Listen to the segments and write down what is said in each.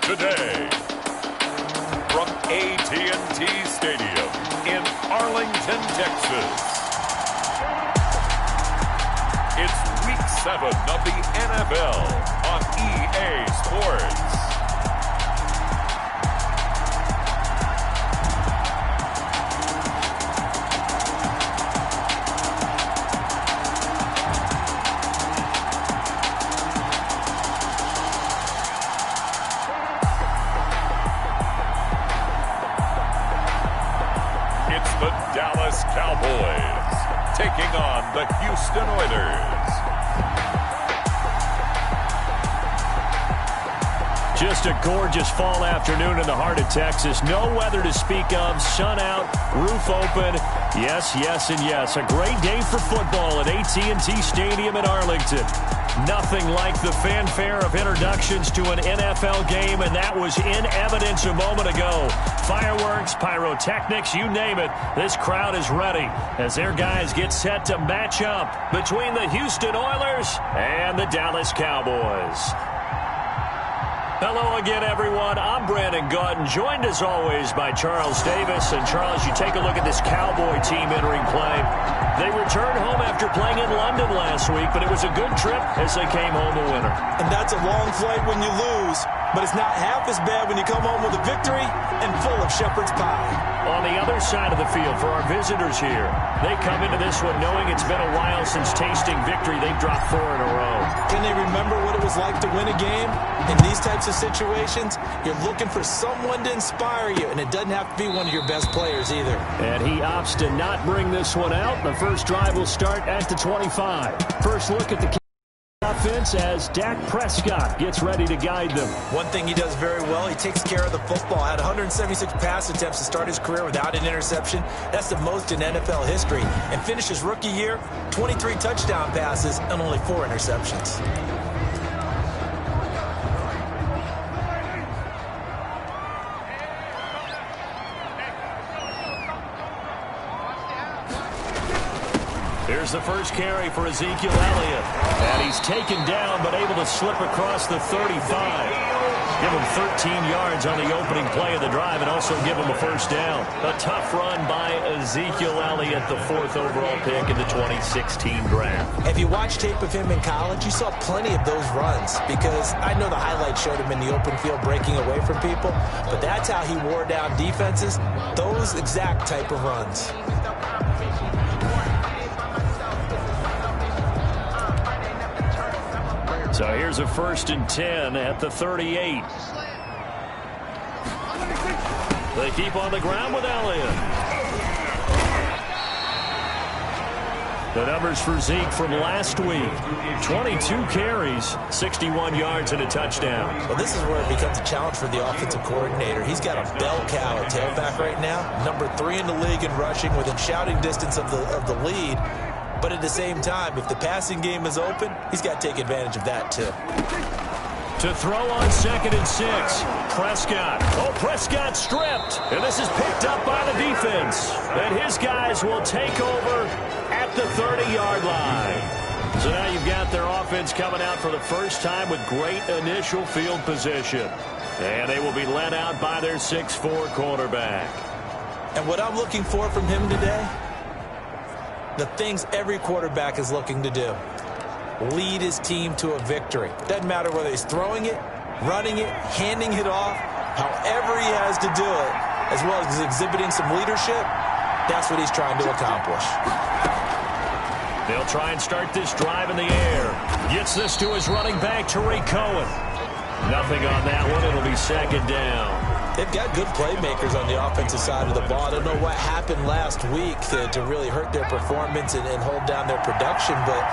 today. From AT&T Stadium in Arlington, Texas. It's Week 7 of the NFL on EA Sports. The Dallas Cowboys taking on the Houston Oilers. Just a gorgeous fall afternoon in the heart of Texas. No weather to speak of. Sun out, roof open. Yes, yes, and yes. A great day for football at AT&T Stadium in Arlington. Nothing like the fanfare of introductions to an NFL game, and that was in evidence a moment ago. Fireworks, pyrotechnics, you name it. This crowd is ready as their guys get set to match up between the Houston Oilers and the Dallas Cowboys. Hello again, everyone. I'm Brandon Gautin, joined as always by Charles Davis. And Charles, you take a look at this Cowboy team entering play. They returned home after playing in London last week, but it was a good trip as they came home a winner. And that's a long flight when you lose, but it's not half as bad when you come home with a victory and full of shepherd's pie. On the other side of the field for our visitors here, they come into this one knowing it's been a while since tasting victory. They've dropped 4 in a row. Can they remember what it was like to win a game? In these types of situations, you're looking for someone to inspire you, and it doesn't have to be one of your best players either. And he opts to not bring this one out. The first drive will start at the 25. First look at the offense as Dak Prescott gets ready to guide them. One thing he does very well, he takes care of the football. Had 176 pass attempts to start his career without an interception. That's the most in NFL history. And finished his rookie year, 23 touchdown passes and only 4 interceptions. Here's the first carry for Ezekiel Elliott. And he's taken down, but able to slip across the 35. Give him 13 yards on the opening play of the drive and also give him a first down. A tough run by Ezekiel Elliott, the 4th overall pick in the 2016 draft. If you watch tape of him in college, you saw plenty of those runs because I know the highlights showed him in the open field breaking away from people, but that's how he wore down defenses, those exact type of runs. So here's a 1st and 10 at the 38. They keep on the ground with Elliott. The numbers for Zeke from last week. 22 carries, 61 yards and a touchdown. Well, this is where it becomes a challenge for the offensive coordinator. He's got a bell cow at tailback right now. Number 3 in the league in rushing within shouting distance of the lead. But at the same time, if the passing game is open, he's got to take advantage of that, too. To throw on 2nd and 6, Prescott. Oh, Prescott stripped. And this is picked up by the defense. And his guys will take over at the 30-yard line. So now you've got their offense coming out for the first time with great initial field position. And they will be led out by their 6'4 quarterback. And what I'm looking for from him today, the things every quarterback is looking to do. Lead his team to a victory. Doesn't matter whether he's throwing it, running it, handing it off, however he has to do it, as well as exhibiting some leadership, that's what he's trying to accomplish. They'll try and start this drive in the air. Gets this to his running back, Tariq Cohen. Nothing on that one. It'll be 2nd down. They've got good playmakers on the offensive side of the ball. I don't know what happened last week to really hurt their performance and hold down their production, but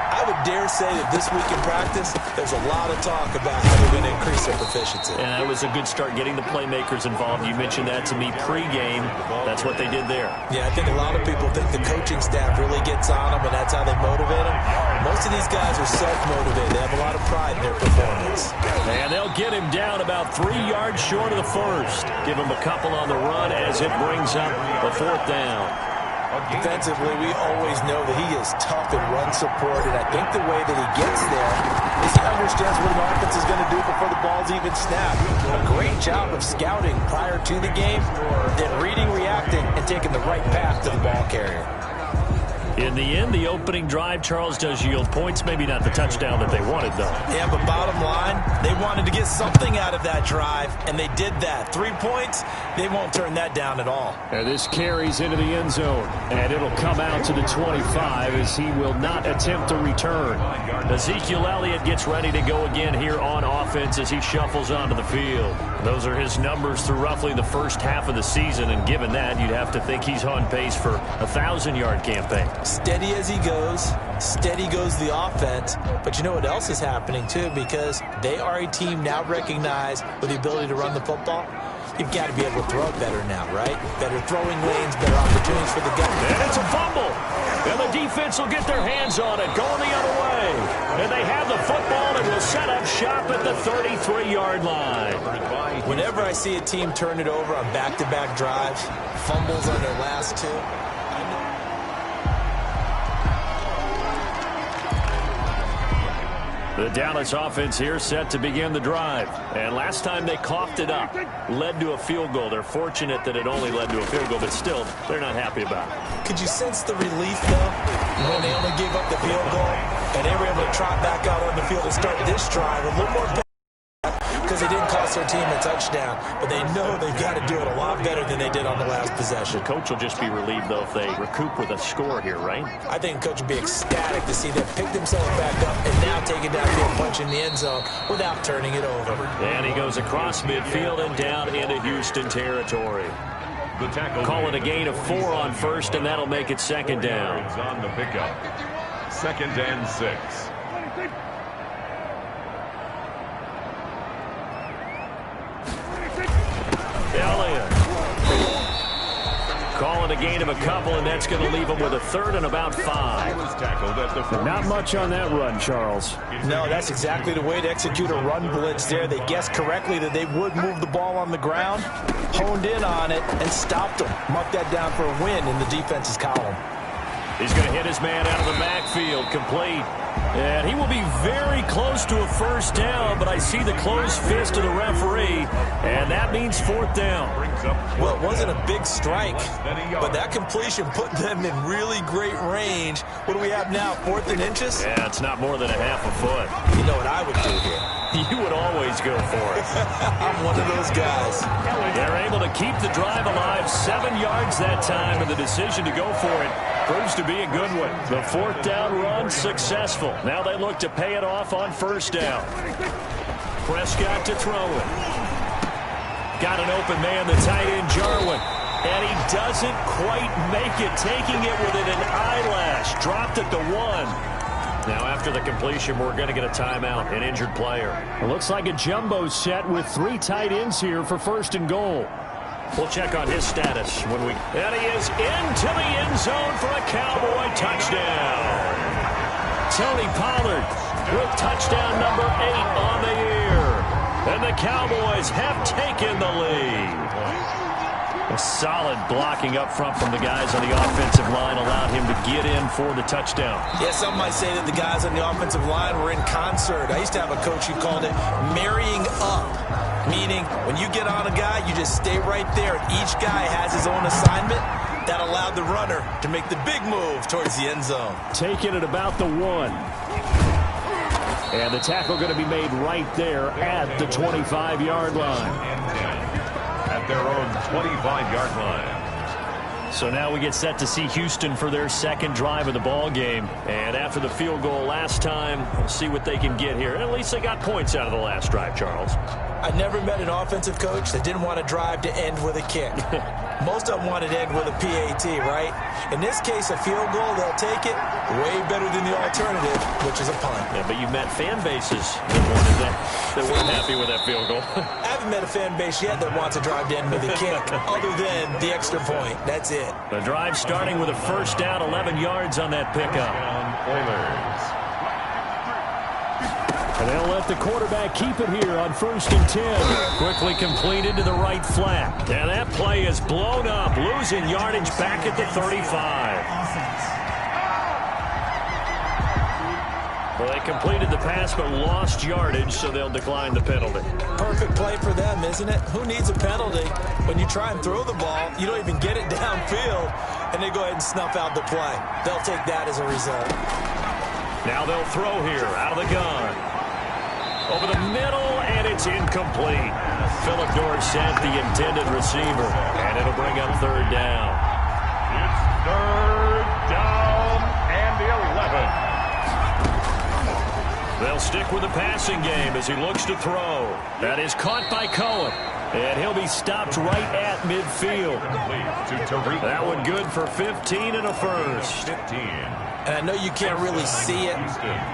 I would dare say that this week in practice, there's a lot of talk about how they're going to increase their proficiency. And that was a good start getting the playmakers involved. You mentioned that to me pregame. That's what they did there. Yeah, I think a lot of people think the coaching staff really gets on them, and that's how they motivate them. Most of these guys are self-motivated. They have a lot of pride in their performance. And they'll get him down about 3 yards short of the first. Give him a couple on the run as it brings up the 4th down. Defensively, we always know that he is tough and run support, and I think the way that he gets there is he understands what an offense is going to do before the ball's even snapped. A great job of scouting prior to the game, then reading, reacting, and taking the right path to the ball carrier. In the end, the opening drive, Charles, does yield points. Maybe not the touchdown that they wanted, though. Yeah, but bottom line, they wanted to get something out of that drive, and they did that. 3 points, they won't turn that down at all. And this carries into the end zone, and it'll come out to the 25 as he will not attempt to return. Ezekiel Elliott gets ready to go again here on offense as he shuffles onto the field. Those are his numbers through roughly the first half of the season, and given that, you'd have to think he's on pace for a 1,000-yard campaign. Steady as he goes, steady goes the offense. But you know what else is happening, too, because they are a team now recognized with the ability to run the football. You've got to be able to throw it better now, right? Better throwing lanes, better opportunities for the guy. And it's a fumble. And the defense will get their hands on it, going the other way. And they have the football and will set up shop at the 33-yard line. Whenever I see a team turn it over on back-to-back drives, fumbles on their last two, the Dallas offense here set to begin the drive. And last time they coughed it up, led to a field goal. They're fortunate that it only led to a field goal, but still, they're not happy about it. Could you sense the relief, though, when they only gave up the field goal and they were able to trot back out on the field and start this drive a little more because they didn't cost their team a touchdown, but they know they've got to do it a lot better than they did on the last possession. The coach will just be relieved, though, if they recoup with a score here, right? I think the coach will be ecstatic to see them pick themselves back up and now take it down to a punch in the end zone without turning it over. And he goes across midfield and down into Houston territory. The tackle Call it a gain of 4 on first, and that'll make it second down. on the pickup. 2nd and 6. Elliott. Call it a gain of a couple, and that's going to leave him with a 3rd and about 5. Not much on that run, Charles. No, that's exactly the way to execute a run blitz there. They guessed correctly that they would move the ball on the ground, honed in on it, and stopped them. Mark that down for a win in the defense's column. He's going to hit his man out of the backfield, complete. And he will be very close to a first down, but I see the closed fist of the referee, and that means 4th down. Well, it wasn't a big strike, but that completion put them in really great range. What do we have now, 4th and inches? Yeah, it's not more than a half a foot. You know what I would do here? You would always go for it. I'm one of those guys. They're able to keep the drive alive, 7 yards that time, and the decision to go for it proves to be a good one. The 4th down run successful. Now they look to pay it off on 1st down. Prescott to throw it. Got an open man, the tight end, Jarwin. And he doesn't quite make it, taking it within an eyelash. Dropped at the 1. Now after the completion, we're going to get a timeout, an injured player. It looks like a jumbo set with 3 tight ends here for 1st and goal. We'll check on his status when we... And he is into the end zone for a Cowboy touchdown. Tony Pollard with touchdown number 8 on the year. And the Cowboys have taken the lead. A solid blocking up front from the guys on the offensive line allowed him to get in for the touchdown. Yeah, some might say that the guys on the offensive line were in concert. I used to have a coach who called it marrying up, meaning when you get on a guy, you just stay right there. Each guy has his own assignment. That allowed the runner to make the big move towards the end zone. Taking it about the 1. And the tackle going to be made right there at the 25-yard line. At their own 25-yard line. So now we get set to see Houston for their 2nd drive of the ball game. And after the field goal last time, we'll see what they can get here. At least they got points out of the last drive, Charles. I never met an offensive coach that didn't want to drive to end with a kick. Most of them wanted to end with a PAT, right? In this case, a field goal, they'll take it way better than the alternative, which is a punt. Yeah, but you've met fan bases that wanted that weren't happy with that field goal. I haven't met a fan base yet that wants to drive to end with a kick, other than the extra point. That's it. The drive starting with a 1st down, 11 yards on that pickup. Oilers. And they'll let the quarterback keep it here on 1st and 10. Quickly completed to the right flat. And that play is blown up, losing yardage back at the 35. Well, they completed the pass but lost yardage, so they'll decline the penalty. Perfect play for them, isn't it? Who needs a penalty when you try and throw the ball, you don't even get it downfield, and they go ahead and snuff out the play. They'll take that as a result. Now they'll throw here out of the gun. Over the middle, and it's incomplete. Philip Dorsett, the intended receiver, and it'll bring up third down. It's third down and the 11. They'll stick with the passing game as he looks to throw. That is caught by Cohen, and he'll be stopped right at midfield. That one good for 15 and a first. 15. And I know you can't really see it,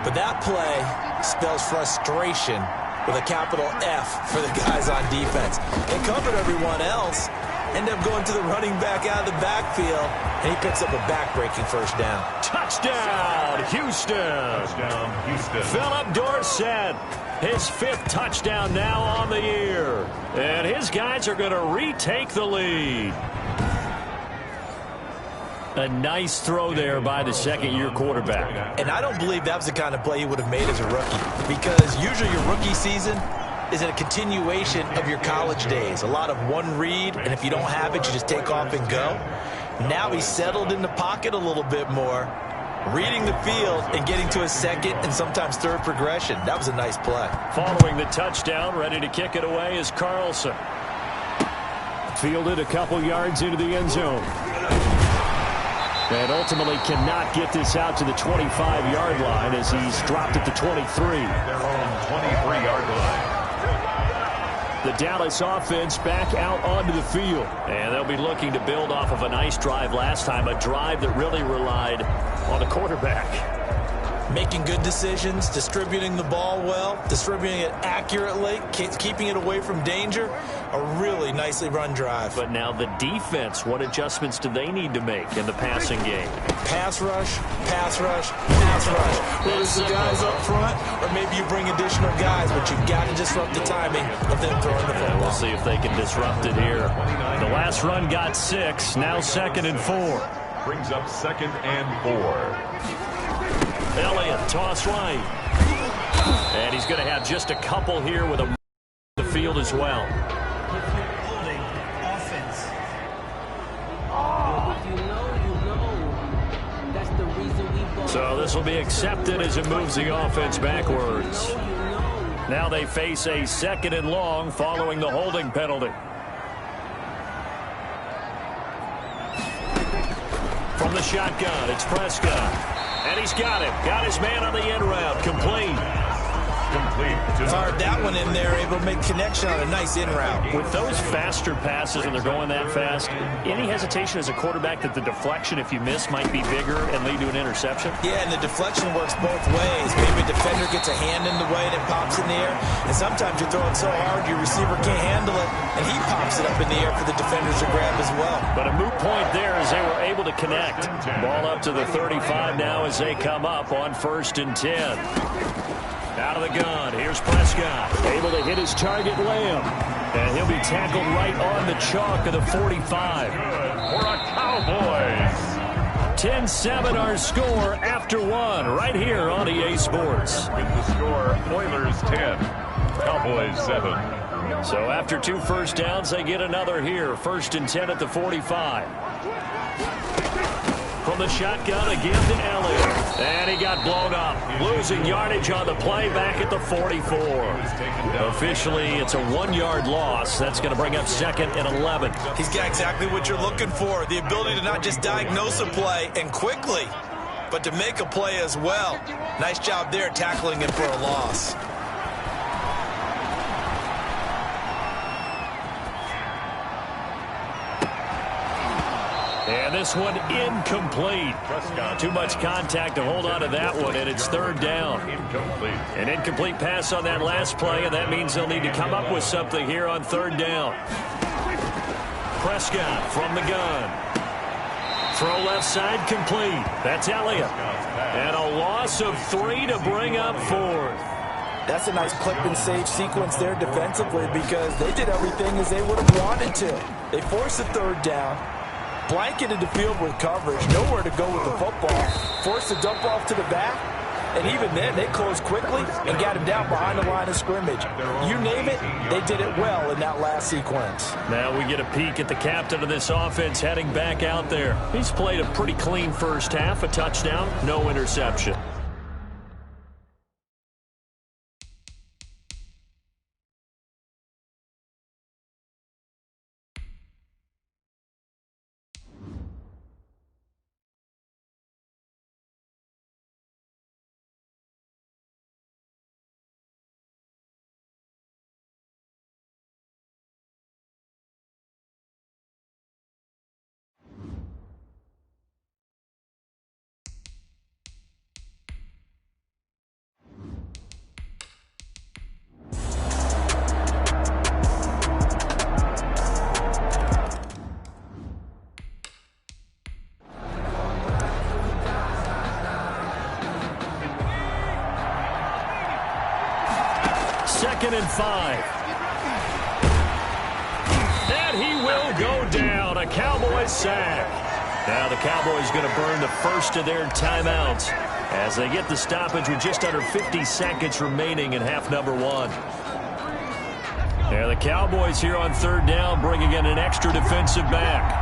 but that play spells frustration with a capital F for the guys on defense. They covered everyone else, end up going to the running back out of the backfield, and he picks up a back-breaking first down. Touchdown, Houston. Touchdown, Houston. Philip Dorsett, his 5th touchdown now on the year. And his guys are going to retake the lead. A nice throw there by the second-year quarterback. And I don't believe that was the kind of play he would have made as a rookie, because usually your rookie season is a continuation of your college days. A lot of one read, and if you don't have it, you just take off and go. Now he's settled in the pocket a little bit more, reading the field and getting to his second and sometimes third progression. That was a nice play. Following the touchdown, ready to kick it away is Carlson. Fielded a couple yards into the end zone. And ultimately cannot get this out to the 25-yard line as he's dropped at the 23. Their own 23-yard line. The Dallas offense back out onto the field. And they'll be looking to build off of a nice drive last time, a drive that really relied on the quarterback. Making good decisions, distributing the ball well, distributing it accurately, keeping it away from danger. A really nicely run drive. But now the defense, what adjustments do they need to make in the passing game? Pass rush, pass rush, pass rush. Whether it's the guys up front or maybe you bring additional guys, but you've got to disrupt the timing of them throwing the football. We'll see if they can disrupt it here. The last run got 6, now 2nd and 4. Brings up 2nd and 4. Elliott, toss right. And he's going to have just a couple here with a the field as well. So this will be accepted as it moves the offense backwards. Now they face a 2nd and long following the holding penalty. From the shotgun, it's Prescott. And he's got him. Got his man on the end route. Complete. Fired that one in there, able to make connection on a nice in route. With those faster passes and they're going that fast, any hesitation as a quarterback that the deflection, if you miss, might be bigger and lead to an interception? Yeah, and the deflection works both ways. Maybe a defender gets a hand in the way and it pops in the air. And sometimes you're throwing so hard your receiver can't handle it, and he pops it up in the air for the defenders to grab as well. But a moot point there as they were able to connect. Ball up to the 35 now as they come up on 1st and 10. Out of the gun, here's Prescott, able to hit his target, Lamb. And he'll be tackled right on the chalk of the 45. For a Cowboys. 10-7 our score after 1 right here on EA Sports. With the score, Oilers 10, Cowboys 7. So after 2 first downs, they get another here. 1st and 10 at the 45. From the shotgun again to Elliott. And he got blown up. Losing yardage on the play back at the 44. Officially, it's a 1-yard loss. That's going to bring up 2nd and 11. He's got exactly what you're looking for. The ability to not just diagnose a play and quickly, but to make a play as well. Nice job there tackling him for a loss. And this one incomplete. Too much contact to hold on to that one, and it's 3rd down. An incomplete pass on that last play, and that means they'll need to come up with something here on 3rd down. Prescott from the gun. Throw left side complete. That's Elliott. And a loss of 3 to bring up 4th. That's a nice clip and save sequence there defensively because they did everything as they would have wanted to. They forced the 3rd down. Blanketed the field with coverage, nowhere to go with the football. Forced to dump off to the back, And even then, they closed quickly and got him down behind the line of scrimmage. You name it, they did it well in that last sequence. Now we get a peek at the captain of this offense heading back out there. He's played a pretty clean first half, a touchdown, no interception. Second and 5. And he will go down. A Cowboys sack. Now the Cowboys going to burn the first of their timeouts as they get the stoppage with just under 50 seconds remaining in half number 1. Now the Cowboys here on third down bringing in an extra defensive back.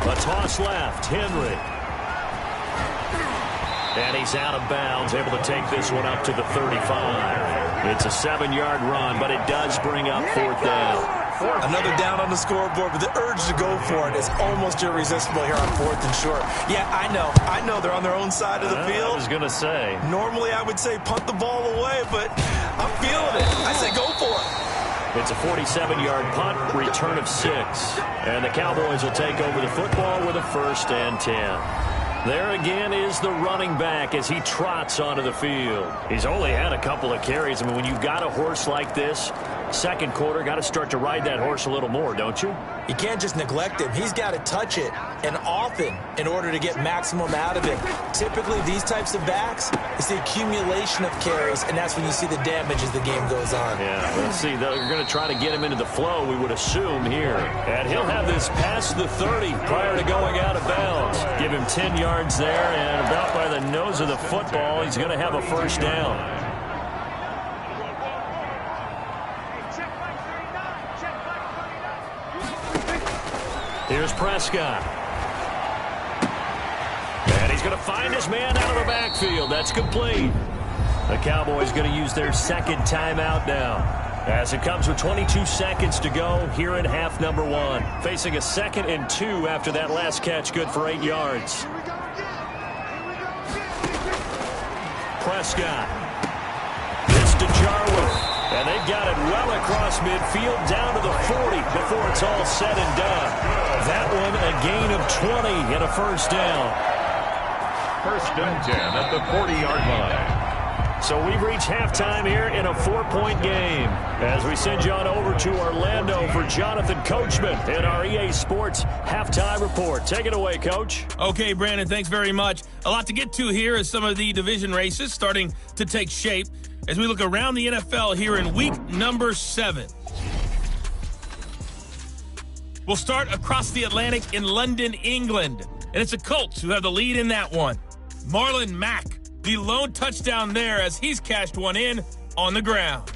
A toss left. Henry. And he's out of bounds, able to take this one up to the 35. It's a 7-yard run, but it does bring up fourth down. Another down on the scoreboard, but the urge to go for it is almost irresistible here on fourth and short. Yeah, I know they're on their own side of the field. I was going to say. Normally I would say punt the ball away, but I'm feeling it. I say go for it. It's a 47-yard punt, return of 6. And the Cowboys will take over the football with a 1st and 10. There again is the running back as he trots onto the field. He's only had a couple of carries. I mean, when you've got a horse like this, second quarter, got to start to ride that horse a little more, don't you? You can't just neglect him. He's got to touch it, and often, in order to get maximum out of it. Typically, these types of backs, it's the accumulation of carries, and that's when you see the damage as the game goes on. Yeah, let's see. They're going to try to get him into the flow, we would assume here. And he'll have this past the 30 prior to going out of bounds. Give him 10 yards there, and about by the nose of the football, he's going to have a first down. Here's Prescott. And he's going to find his man out of the backfield. That's complete. The Cowboys going to use their second timeout now, as it comes with 22 seconds to go here in half number 1. Facing a 2nd and 2 after that last catch, good for 8 yards. Prescott. It's to Jarwin. And they've got it well across midfield down to the 40 before it's all said and done. That one a gain of 20 and a first down. 1st and 10 at the 40-yard line. So we've reached halftime here in a 4-point game as we send you on over to Orlando for Jonathan Coachman in our EA Sports Halftime Report. Take it away, Coach. Okay, Brandon, thanks very much. A lot to get to here as some of the division races starting to take shape as we look around the NFL here in week number 7. We'll start across the Atlantic in London, England, and it's the Colts who have the lead in that one. Marlon Mack, the lone touchdown there as he's cashed one in on the ground.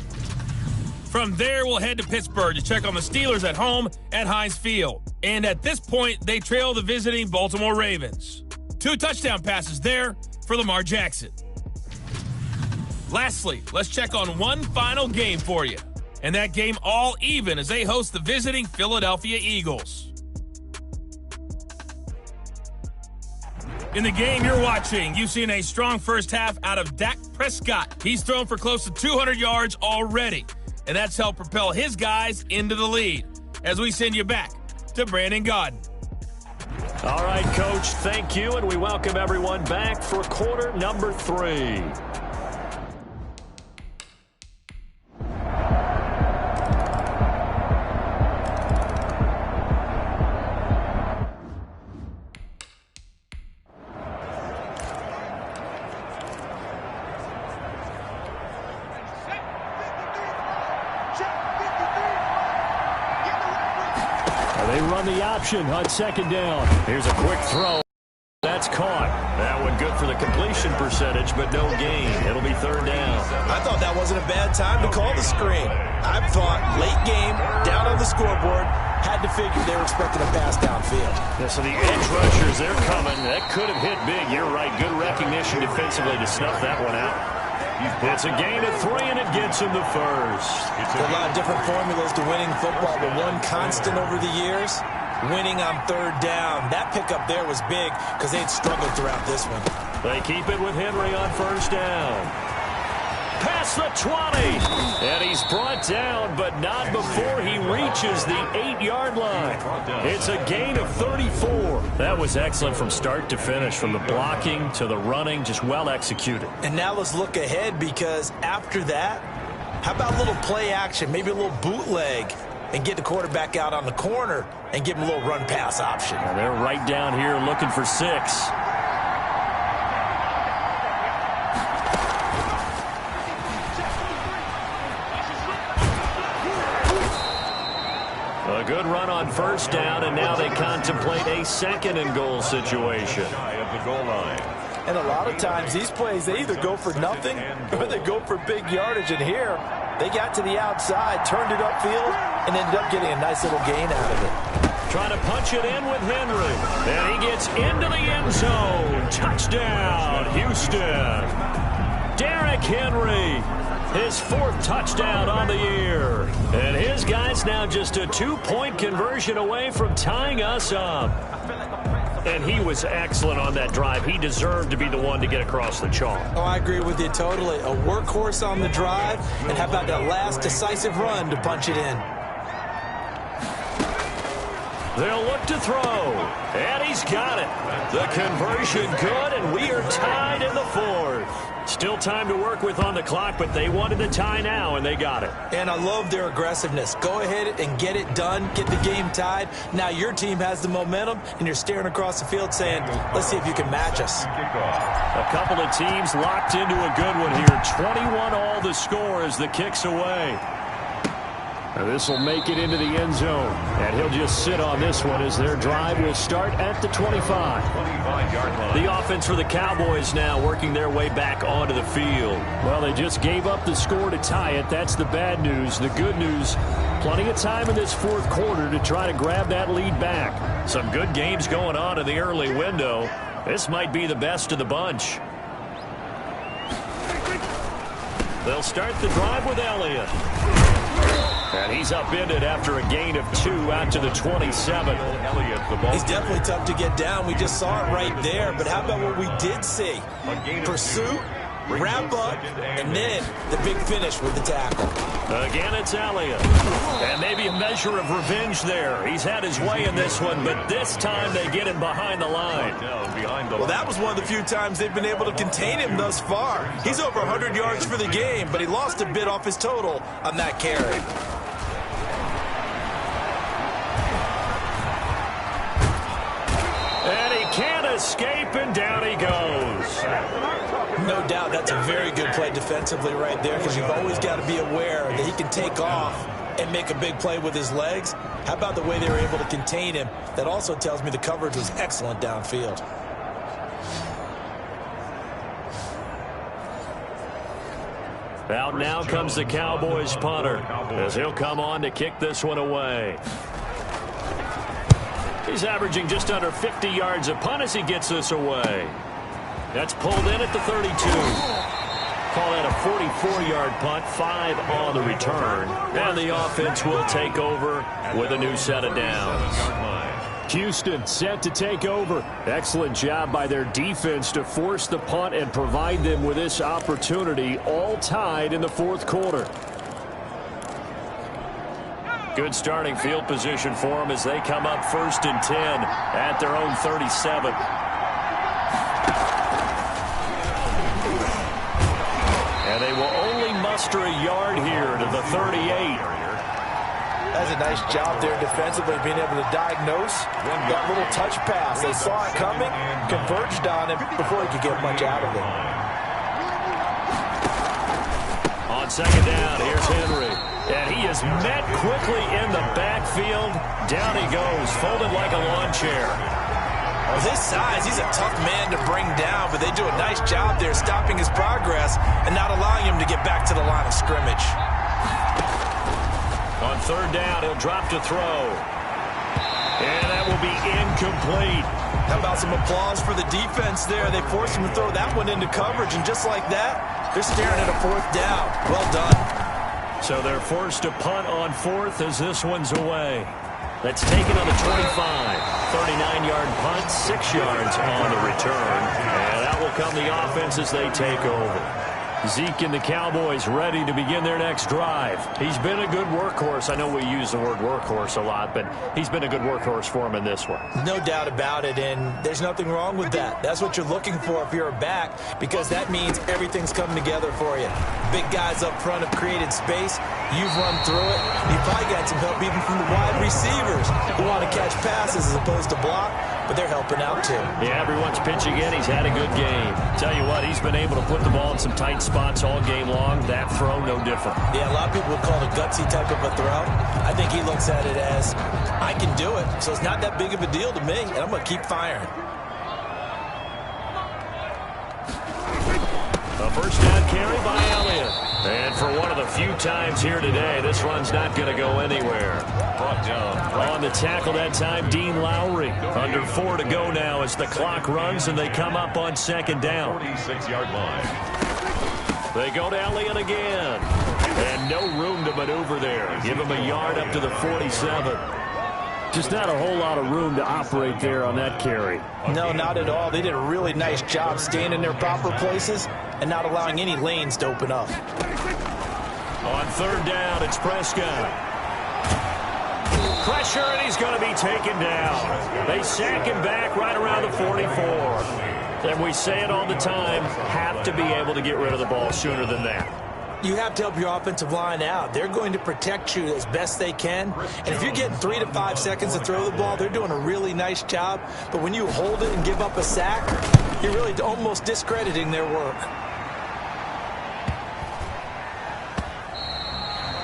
From there, we'll head to Pittsburgh to check on the Steelers at home at Heinz Field. And at this point, they trail the visiting Baltimore Ravens. 2 touchdown passes there for Lamar Jackson. Lastly, let's check on one final game for you. And that game all even as they host the visiting Philadelphia Eagles. In the game you're watching, you've seen a strong first half out of Dak Prescott. He's thrown for close to 200 yards already, and that's helped propel his guys into the lead. As we send you back to Brandon Gaudin. All right, Coach, thank you, and we welcome everyone back for quarter number 3. They run the option on 2nd down. Here's a quick throw. That's caught. That one good for the completion. completion percentage, but no gain. It'll be third down. I thought that wasn't a bad time to call the screen. I thought late game, down on the scoreboard, had to figure they were expecting a pass downfield. Yeah, so the edge rushers, they're coming. That could have hit big. You're right. Good recognition defensively to snuff that one out. It's a gain of 3, and it gets him the first. There are a lot of different formulas to winning football, but one constant over the years, winning on third down. That pickup there was big because they'd struggled throughout this one. They keep it with Henry on first down. Past the 20. And he's brought down, but not before he reaches the 8-yard line. It's a gain of 34. That was excellent from start to finish, from the blocking to the running, just well executed. And now let's look ahead, because after that, how about a little play action, maybe a little bootleg, and get the quarterback out on the corner and give him a little run-pass option. And they're right down here looking for 6. A good run on first down, and now they contemplate a second-and-goal situation. And a lot of times these plays, they either go for nothing or they go for big yardage. And here, they got to the outside, turned it upfield, and ended up getting a nice little gain out of it. Trying to punch it in with Henry. And he gets into the end zone. Touchdown, Houston. Derrick Henry, his 4th touchdown on the year. And his guy's now just a 2-point conversion away from tying us up. And he was excellent on that drive. He deserved to be the one to get across the chalk. Oh, I agree with you totally. A workhorse on the drive. And how about that last decisive run to punch it in? They'll look to throw. And he's got it. The conversion good, and we are tied in the 4th. Still time to work with on the clock, but they wanted the tie now, and they got it. And I love their aggressiveness. Go ahead and get it done. Get the game tied. Now your team has the momentum, and you're staring across the field saying, let's see if you can match us. A couple of teams locked into a good one here. 21-all the score as the kick's away. Now this will make it into the end zone, and he'll just sit on this one as their drive will start at the 25-yard line. The offense for the Cowboys now working their way back onto the field. Well, they just gave up the score to tie it. That's the bad news. The good news, plenty of time in this 4th quarter to try to grab that lead back. Some good games going on in the early window. This might be the best of the bunch. They'll start the drive with Elliott. And he's upended after a gain of 2 out to the 27. He's definitely tough to get down. We just saw it right there. But how about what we did see? Pursuit, wrap up, and then the big finish with the tackle. Again, it's Elliott. And maybe a measure of revenge there. He's had his way in this one, but this time they get him behind the line. Well, that was one of the few times they've been able to contain him thus far. He's over 100 yards for the game, but he lost a bit off his total on that carry. Escape, and down he goes. No doubt that's a very good play defensively right there, because you've always got to be aware that he can take off and make a big play with his legs. How about the way they were able to contain him? That also tells me the coverage was excellent downfield. Out now comes the Cowboys punter, as he'll come on to kick this one away. He's averaging just under 50 yards a punt as he gets this away. That's pulled in at the 32. Call that a 44-yard punt, 5 on the return. And the offense will take over with a new set of downs. Houston set to take over. Excellent job by their defense to force the punt and provide them with this opportunity, all tied in the 4th quarter. Good starting field position for them as they come up 1st and 10 at their own 37. And they will only muster a yard here to the 38. That's a nice job there defensively, being able to diagnose that little touch pass. They saw it coming, converged on him before he could get much out of it. On second down, here's Henry. And he is met quickly in the backfield. Down he goes, folded like a lawn chair. With his size, he's a tough man to bring down, but they do a nice job there stopping his progress and not allowing him to get back to the line of scrimmage. On third down, he'll drop to throw. And that will be incomplete. How about some applause for the defense there? They forced him to throw that one into coverage, and just like that, they're staring at a fourth down. Well done. So they're forced to punt on fourth as this one's away. That's taken on the 25. 39-yard punt, 6 yards on the return. And that will come the offense as they take over. Zeke and the Cowboys ready to begin their next drive. He's been a good workhorse. I know we use the word workhorse a lot, but he's been a good workhorse for him in this one. No doubt about it, and there's nothing wrong with that. That's what you're looking for if you're a back, because that means everything's coming together for you. Big guys up front have created space. You've run through it. You probably got some help even from the wide receivers who want to catch passes as opposed to block, but they're helping out too. Yeah, everyone's pitching in. He's had a good game. Tell you what, he's been able to put the ball in some tight spots all game long. That throw, no different. Yeah, a lot of people would call it a gutsy type of a throw. I think he looks at it as, I can do it, so it's not that big of a deal to me, and I'm going to keep firing. A first down carry by Elliott. And for one of the few times here today, this run's not going to go anywhere. On the tackle that time, Dean Lowry. Under 4 to go now as the clock runs and they come up on second down. 46-yard line. They go to Elliott again. And no room to maneuver there. Give him a yard up to the 47. Just not a whole lot of room to operate there on that carry. No, not at all. They did a really nice job staying in their proper places and not allowing any lanes to open up. On third down, it's Prescott. Pressure, and he's going to be taken down. They sack him back right around the 44. And we say it all the time, have to be able to get rid of the ball sooner than that. You have to help your offensive line out. They're going to protect you as best they can. And if you're getting 3 to 5 seconds to throw the ball, they're doing a really nice job. But when you hold it and give up a sack, you're really almost discrediting their work.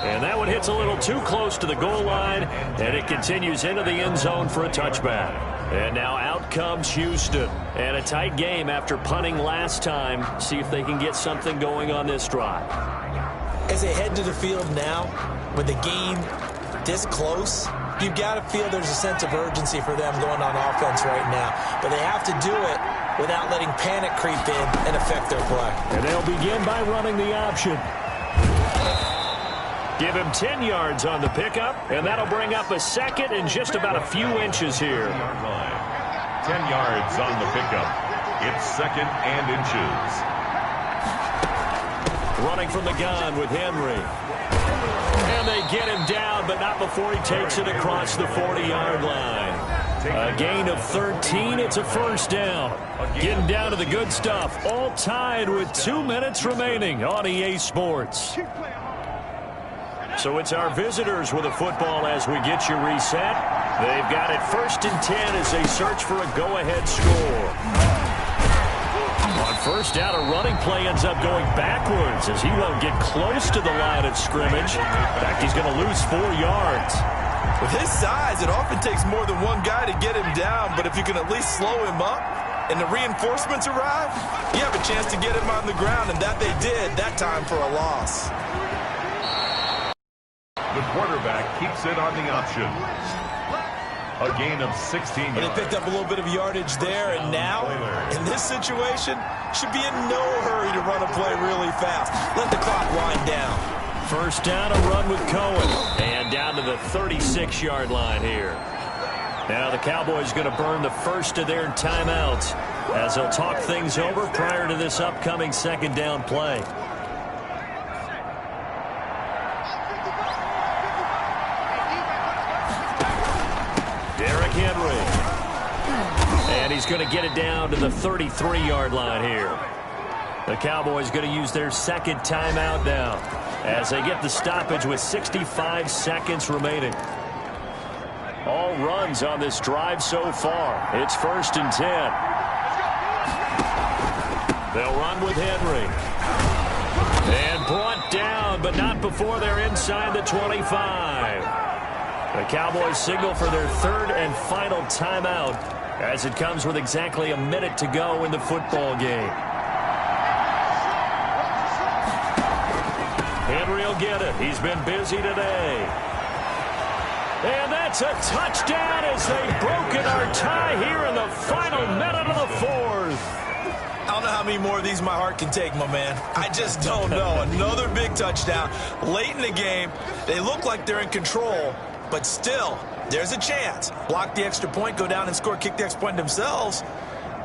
And that one hits a little too close to the goal line, and it continues into the end zone for a touchback. And now out comes Houston. And a tight game after punting last time. See if they can get something going on this drive. As they head to the field now, with the game this close, you've got to feel there's a sense of urgency for them going on offense right now. But they have to do it without letting panic creep in and affect their play. And they'll begin by running the option. Give him 10 yards on the pickup, and that'll bring up a second and just about a few inches here. 10 yards on the pickup. It's second and inches. Running from the gun with Henry. And they get him down, but not before he takes it across the 40-yard line. A gain of 13. It's a first down. Getting down to the good stuff. All tied with 2 minutes remaining on EA Sports. So it's our visitors with a football as we get you reset. They've got it 1st and 10 as they search for a go-ahead score. On first down, a running play ends up going backwards as he won't get close to the line of scrimmage. In fact, he's going to lose 4 yards. With his size, it often takes more than one guy to get him down, but if you can at least slow him up and the reinforcements arrive, you have a chance to get him on the ground, and that they did that time for a loss. The quarterback keeps it on the option. A gain of 16 yards. They picked up a little bit of yardage there, and now, in this situation, should be in no hurry to run a play really fast. Let the clock wind down. First down, a run with Cohen. And down to the 36-yard line here. Now the Cowboys going to burn the first of their timeouts as they'll talk things over prior to this upcoming second down play. Henry. And he's going to get it down to the 33-yard line here. The Cowboys going to use their second timeout now as they get the stoppage with 65 seconds remaining. All runs on this drive so far. It's 1st and 10. They'll run with Henry. And brought down, but not before they're inside the 25. The Cowboys signal for their 3rd and final timeout as it comes with exactly a minute to go in the football game. Henry will get it. He's been busy today. And that's a touchdown as they've broken our tie here in the final minute of the fourth. I don't know how many more of these my heart can take, my man. I just don't know. Another big touchdown late in the game. They look like they're in control, but still, there's a chance. Block the extra point, go down and score, kick the extra point themselves.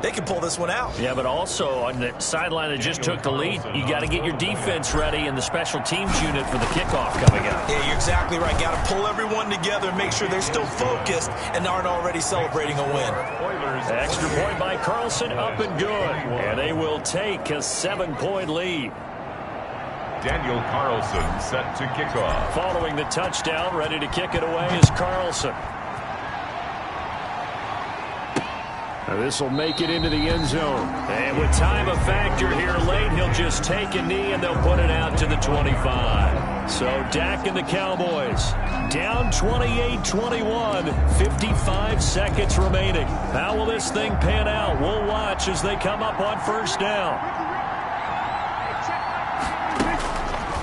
They can pull this one out. Yeah, but also on the sideline that just took the lead, you got to get your defense ready and the special teams unit for the kickoff coming up. Yeah, you're exactly right. Got to pull everyone together and make sure they're still focused and aren't already celebrating a win. Extra point by Carlson, up and good. And they will take a 7-point lead. Daniel Carlson set to kick off. Following the touchdown, ready to kick it away is Carlson. This will make it into the end zone. And with time a factor here late, he'll just take a knee and they'll put it out to the 25. So Dak and the Cowboys down 28-21, 55 seconds remaining. How will this thing pan out? We'll watch as they come up on first down.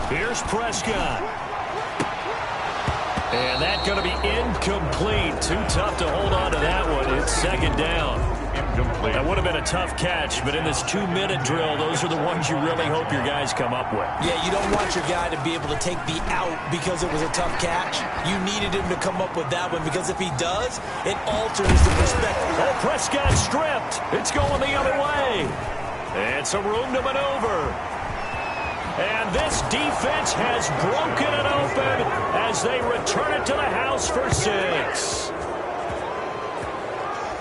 Here's Prescott. And that's going to be incomplete. Too tough to hold on to that one. It's second down. Incomplete. That would have been a tough catch, but in this 2-minute drill, those are the ones you really hope your guys come up with. Yeah, you don't want your guy to be able to take the out because it was a tough catch. You needed him to come up with that one because if he does, it alters the perspective. Oh, Prescott stripped. It's going the other way. And some room to maneuver. And this defense has broken it open as they return it to the house for 6.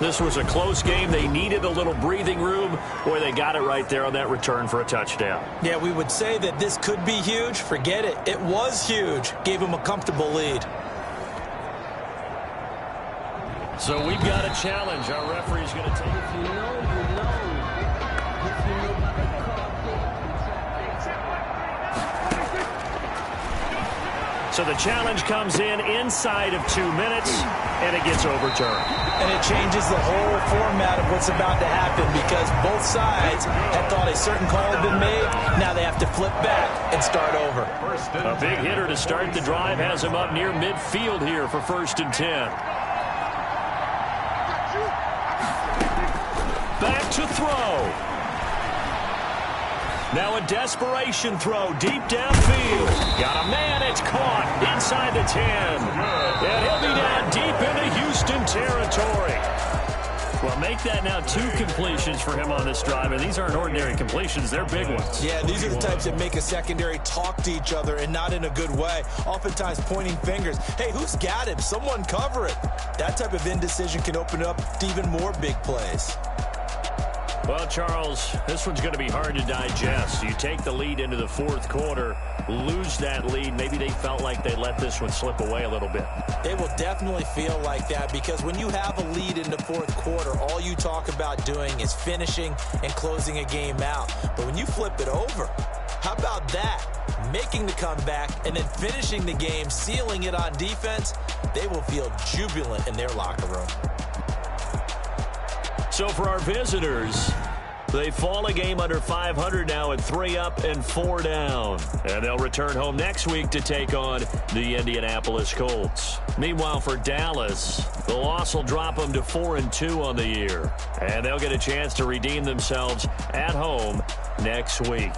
This was a close game. They needed a little breathing room. Boy, they got it right there on that return for a touchdown. Yeah, we would say that this could be huge. Forget it. It was huge. Gave them a comfortable lead. So we've got a challenge. Our referee's going to take it. You know. So the challenge comes in inside of 2 minutes, and it gets overturned. And it changes the whole format of what's about to happen because both sides had thought a certain call had been made. Now they have to flip back and start over. A big hitter to start the drive has him up near midfield here for 1st and 10. Back to throw. Now a desperation throw deep downfield. Got a man, it's caught inside the 10. And he'll be down deep into Houston territory. Well, make that now 2 completions for him on this drive, and these aren't ordinary completions, they're big ones. Yeah, these are the types that make a secondary talk to each other and not in a good way. Oftentimes pointing fingers. Hey, who's got him? Someone cover it. That type of indecision can open up to even more big plays. Well, Charles, this one's going to be hard to digest. You take the lead into the 4th quarter, lose that lead. Maybe they felt like they let this one slip away a little bit. They will definitely feel like that because when you have a lead in the 4th quarter, all you talk about doing is finishing and closing a game out. But when you flip it over, how about that? Making the comeback and then finishing the game, sealing it on defense, they will feel jubilant in their locker room. So for our visitors, they fall a game under 500 now at 3 up and 4 down. And they'll return home next week to take on the Indianapolis Colts. Meanwhile, for Dallas, the loss will drop them to 4-2 on the year. And they'll get a chance to redeem themselves at home next week.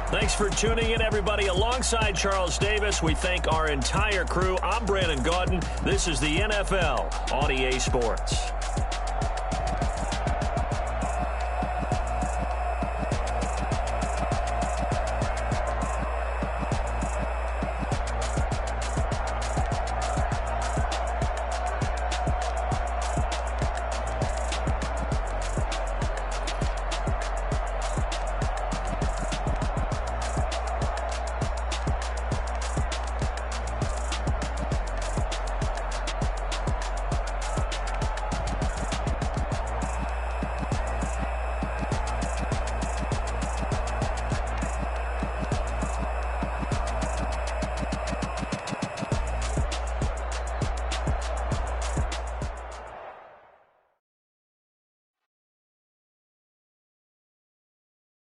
Thanks for tuning in, everybody. Alongside Charles Davis, we thank our entire crew. I'm Brandon Gaudin. This is the NFL on EA Sports.